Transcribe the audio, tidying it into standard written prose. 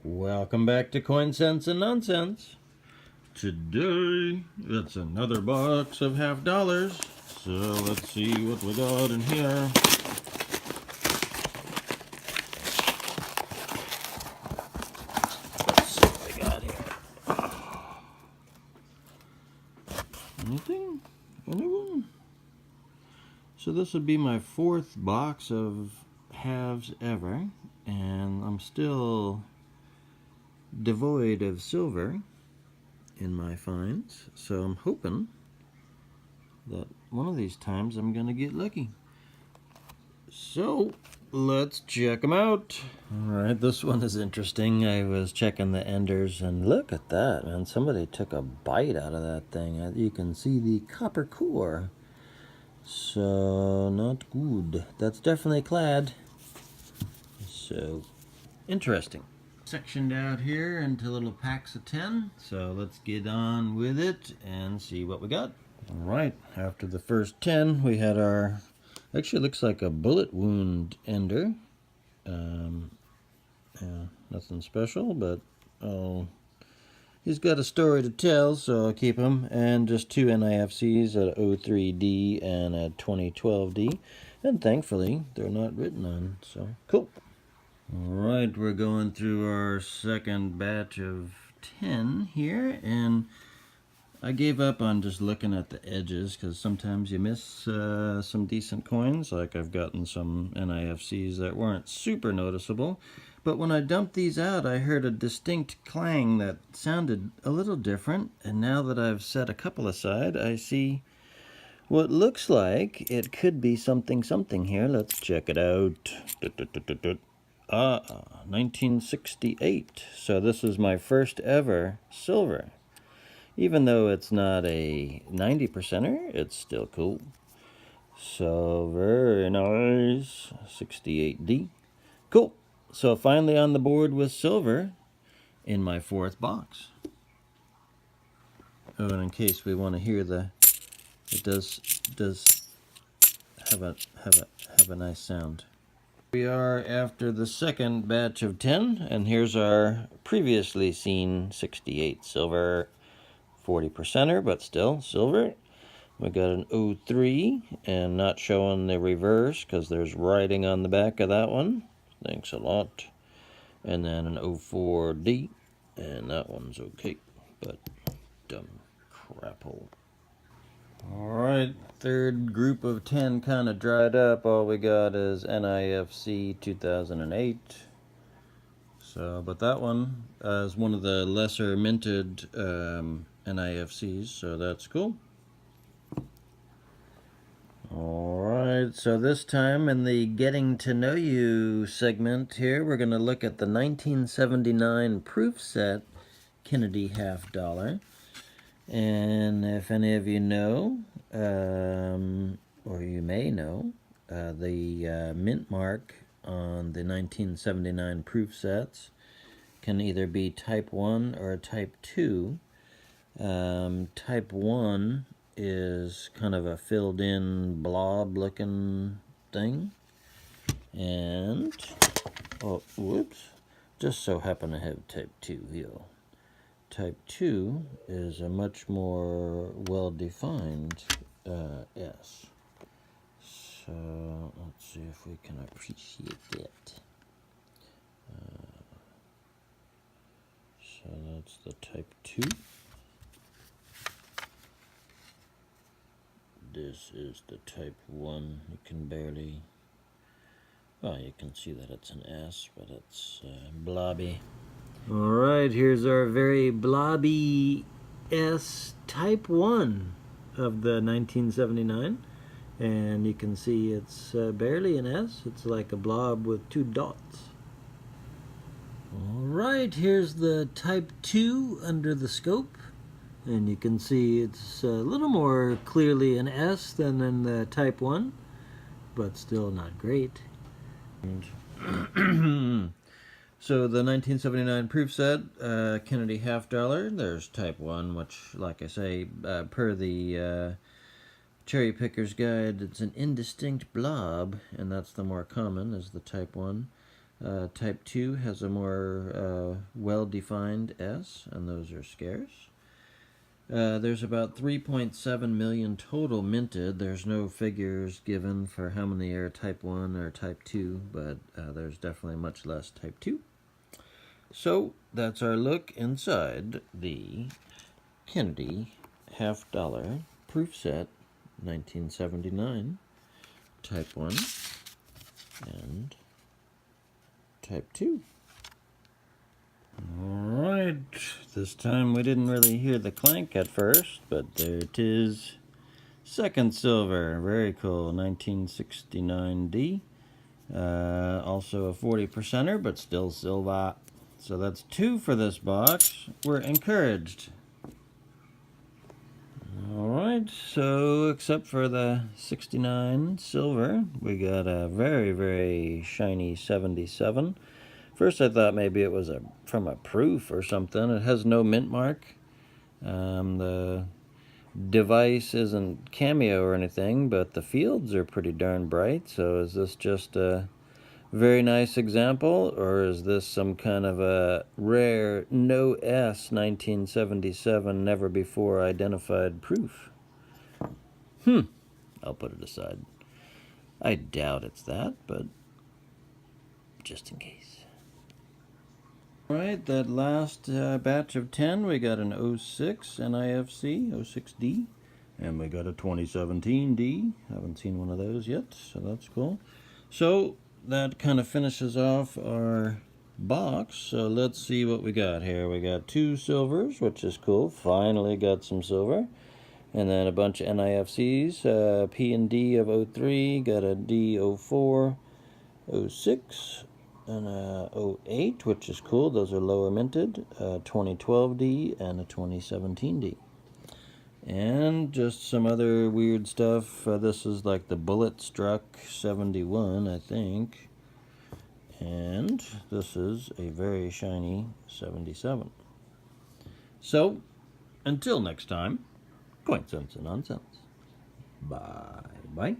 Welcome back to Coin Sense and Nonsense. Today, it's another box of half dollars. So let's see what we got in here. Let's see what we got here. Anything? Anyone? So this would be my fourth box of halves ever, and I'm still devoid of silver in my finds, so I'm hoping that one of these times I'm gonna get lucky. So let's check them out. Alright, this one is interesting. I was checking the enders and look at that, man. Somebody took a bite out of that thing. You can see the copper core. So not good. That's definitely clad. So interesting. Sectioned out here into little packs of 10. So let's get on with it and see what we got. Alright, after the first 10, we had our, actually looks like a bullet wound ender. Yeah, nothing special, but he's got a story to tell, so I'll keep him. And just two NIFCs, a 03D and a 2012D. And thankfully, they're not written on, so cool. Alright, we're going through our second batch of 10 here, and I gave up on just looking at the edges because sometimes you miss some decent coins. Like I've gotten some NIFCs that weren't super noticeable, but when I dumped these out I heard a distinct clang that sounded a little different, and now that I've set a couple aside I see what looks like it could be something here. Let's check it out. 1968. So this is my first ever silver. Even though it's not a 90%er, it's still cool. So very nice. 68D. Cool. So finally on the board with silver in my fourth box. Oh, and in case we want to hear it does have a nice sound. We are after the second batch of 10, and here's our previously seen 68 silver 40%er, but still silver. We got an 03, and not showing the reverse because there's writing on the back of that one. Thanks a lot. And then an 04D, and that one's okay, but dumb crapple. Alright, third group of 10 kind of dried up. All we got is NIFC 2008. So, but that one is one of the lesser minted NIFCs, so that's cool. Alright, so this time in the Getting to Know You segment here, we're going to look at the 1979 proof set Kennedy half dollar. And if any of you know, or you may know, the mint mark on the 1979 proof sets can either be type 1 or type 2. Type 1 is kind of a filled in blob looking thing, and just so happen to have type 2 here. Type 2 is a much more well-defined S. So let's see if we can appreciate that. So that's the type 2. This is the type 1. You can barely, well, you can see that it's an S, but it's blobby. Alright, here's our very blobby S type 1 of the 1979. And you can see it's barely an S. It's like a blob with two dots. Alright, here's the type 2 under the scope. And you can see it's a little more clearly an S than in the type 1, but still not great. So the 1979 proof set, Kennedy half dollar, there's type 1, which, like I say, per the Cherry Picker's Guide, it's an indistinct blob, and that's the more common, is the type 1. Type 2 has a more well-defined S, and those are scarce. There's about 3.7 million total minted. There's no figures given for how many are Type 1 or Type 2, but there's definitely much less Type 2. So that's our look inside the Kennedy $50 proof set 1979 Type 1 and Type 2. Alright, this time we didn't really hear the clank at first, but there it is. Second silver, very cool, 1969D. Also a 40%er, but still silver. So that's 2 for this box. We're encouraged. Alright, so except for the 69 silver, we got a very, very shiny 77. First I thought maybe it was from a proof or something. It has no mint mark. The device isn't cameo or anything, but the fields are pretty darn bright. So is this just a very nice example, or is this some kind of a rare no S 1977 never before identified proof? I'll put it aside. I doubt it's that, but just in case. Alright, that last batch of 10, we got an 06 NIFC, 06D, and we got a 2017D. Haven't seen one of those yet, so that's cool. So that kind of finishes off our box. So let's see what we got here. We got 2 silvers, which is cool. Finally got some silver. And then a bunch of NIFCs, P and D of 03, got a D 04, 06, and a 08, which is cool. Those are lower minted, 2012D and a 2017D. And just some other weird stuff. This is like the Bullet Struck 71, I think. And this is a very shiny 77. So, until next time, coin sense and nonsense. Bye-bye.